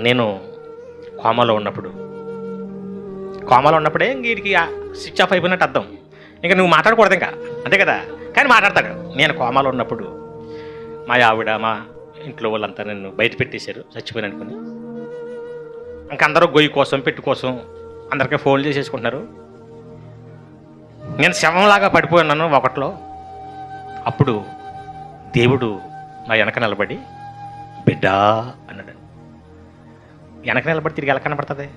నేను కోమాలో ఉన్నప్పుడే ఇంక వీడికి స్విచ్ ఆఫ్ అయిపోయినట్టు అర్థం. ఇంకా నువ్వు మాట్లాడకూడదు ఇంకా, అంతే కదా. కానీ మాట్లాడతాడు. నేను కోమాలో ఉన్నప్పుడు మా ఆవిడ, మా ఇంట్లో వాళ్ళంతా నన్ను బయట పెట్టేశారు చచ్చిపోయిన అనుకుని. ఇంకా అందరూ గొయ్యి కోసం, పెట్టు కోసం అందరికీ ఫోన్లు చేసేసుకుంటున్నారు. నేను శవంలాగా పడిపోయినాను ఒకట్లో. అప్పుడు దేవుడు మా వెనక నిలబడి బిడ్డా అన్నాడు. వెనక నిలబడి తిరిగి ఎలా కనపడుతుంది?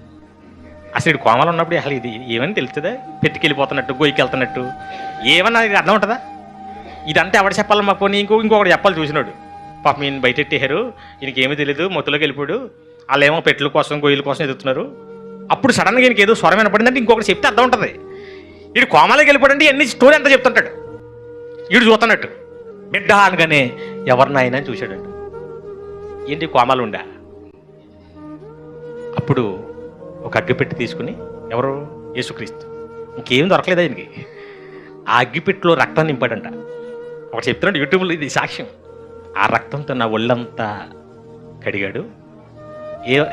అసలు ఇటు కోమలు ఉన్నప్పుడు అసలు ఇది ఏమని తెలుస్తుందా? పెట్టుకెళ్ళిపోతున్నట్టు, గొయ్యికి వెళ్తున్నట్టు ఏమన్నా ఇది అర్థం ఉంటుందా? ఇదంతా ఎవడు చెప్పాలి? మా పోనీ ఇంకొకటి చెప్పాలి చూసినాడు. పాపం ఈయన బయట ఎట్టేశారు, ఈయనకి ఏమీ తెలియదు, మొత్తులోకి వెళ్ళిపోయాడు. వాళ్ళు ఏమో పెట్ల కోసం, గొయ్యిల కోసం ఎదుగుతున్నారు. అప్పుడు సడన్గా ఈయనకి ఏదో స్వరం వినపడిందంటే ఇంకొకటి చెప్తే అర్థం ఉంటుంది. వీడు కోమాలోకి వెళ్ళిపోయాడంటే ఎన్ని స్టోరీ అంతా చెప్తుంటాడు. వీడు చూస్తున్నట్టు బిడ్డ అనగానే ఎవరినైనా చూశాడంట. ఏంటి కోమాలు ఉండా? అప్పుడు ఒక అగ్గిపెట్టి తీసుకుని, ఎవరు? యేసుక్రీస్తు. ఇంకేం దొరకలేదు ఆయనకి. ఆ అగ్గిపెట్టిలో రక్తం నింపాడంట. ఒకటి చెప్తున్నాడు యూట్యూబ్లో, ఇది సాక్ష్యం. ఆ రక్తంతో నా ఒళ్ళంతా కడిగాడు.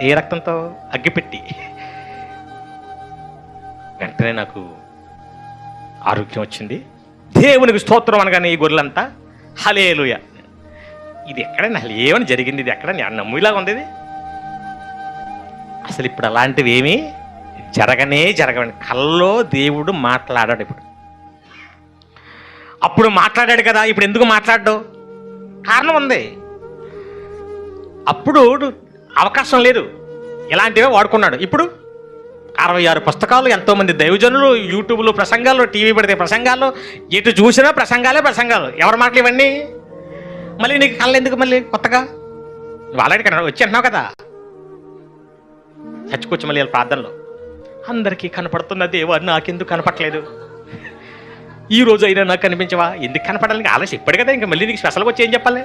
ఏ రక్తంతో? అగ్గిపెట్టి. వెంటనే నాకు ఆరోగ్యం వచ్చింది. దేవునికి స్తోత్రం అనగానే ఈ గొర్రెలంతా హల్లెలూయా. ఇది ఎక్కడైనా అసలు ఏమని జరిగింది? ఇది ఎక్కడ నమ్ములాగా ఉంది ఇది. అసలు ఇప్పుడు అలాంటివి ఏమీ జరగవండి. కల్లో దేవుడు మాట్లాడాడు. అప్పుడు మాట్లాడాడు కదా, ఇప్పుడు ఎందుకు మాట్లాడ్డు? కారణం ఉంది. అప్పుడు అవకాశం లేదు, ఇలాంటివే వాడుకున్నాడు. ఇప్పుడు 66 పుస్తకాలు, ఎంతోమంది దైవజనులు, యూట్యూబ్లో ప్రసంగాలు, టీవీ పెడితే ప్రసంగాలు, ఎటు చూసినా ప్రసంగాలే. ఎవరి మాటలు ఇవన్నీ? మళ్ళీ నీకు కళ్ళు ఎందుకు మళ్ళీ కొత్తగా? నువ్వు ఆల్రెడీ వచ్చి అంటున్నావు కదా. చచ్చుకొచ్చి మళ్ళీ ప్రార్థనలో అందరికీ కనపడుతున్న దేవా నాకెందుకు కనపడలేదు? ఈ రోజు అయినా నాకు కనిపించవా? ఎందుకు కనపడాలి? ఆలోచి చెప్పాడు కదా, ఇంకా మళ్ళీ నీకు స్పెషల్గా వచ్చి ఏం చెప్పాలి?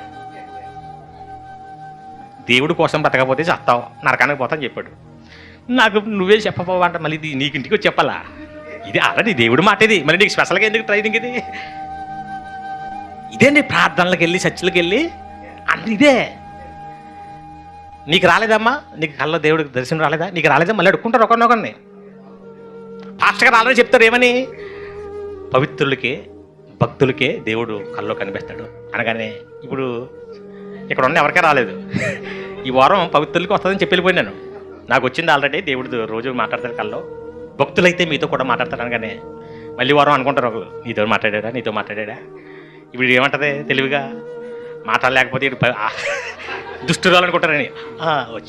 దేవుడి కోసం బ్రతకపోతే చస్తావు, నరకానికి పోతాను చెప్పాడు. నాకు నువ్వే చెప్పబోవా అంటే మళ్ళీ నీకు ఇంటికి వచ్చి చెప్పాలా? ఇది ఆల్రెడీ దేవుడి మాట. ఇది మళ్ళీ నీకు స్పెషల్గా ఎందుకు ట్రైనింగ్? ఇది ఇదేంటి? ప్రార్థనలకు వెళ్ళి, చర్చిలకు వెళ్ళి అంటే ఇదే. నీకు రాలేదమ్మా? నీకు కళ్ళ దేవుడికి దర్శనం రాలేదా? నీకు రాలేదా? మళ్ళీ అడుక్కుంటారు ఒకరినొకరిని. ఫాస్ట్గా రాలని చెప్తారు. ఏమని? పవిత్రులకే, భక్తులకే దేవుడు కల్లో కనిపిస్తాడు అనగానే ఇప్పుడు ఇక్కడ ఉన్న ఎవరికే రాలేదు. ఈ వారం పవిత్రులకి వస్తుందని చెప్పి వెళ్ళిపోయినాను. నాకు వచ్చింది ఆల్రెడీ. దేవుడు రోజు మాట్లాడతాడు కల్లో. భక్తులైతే మీతో కూడా మాట్లాడతాడు అనగానే మళ్ళీ వారం అనుకుంటారు ఒకరు, నీతో మాట్లాడా. ఇప్పుడు ఏమంటుంది తెలివిగా? మాట్లాడలేకపోతే దుష్టురాలు అనుకుంటారని వచ్చి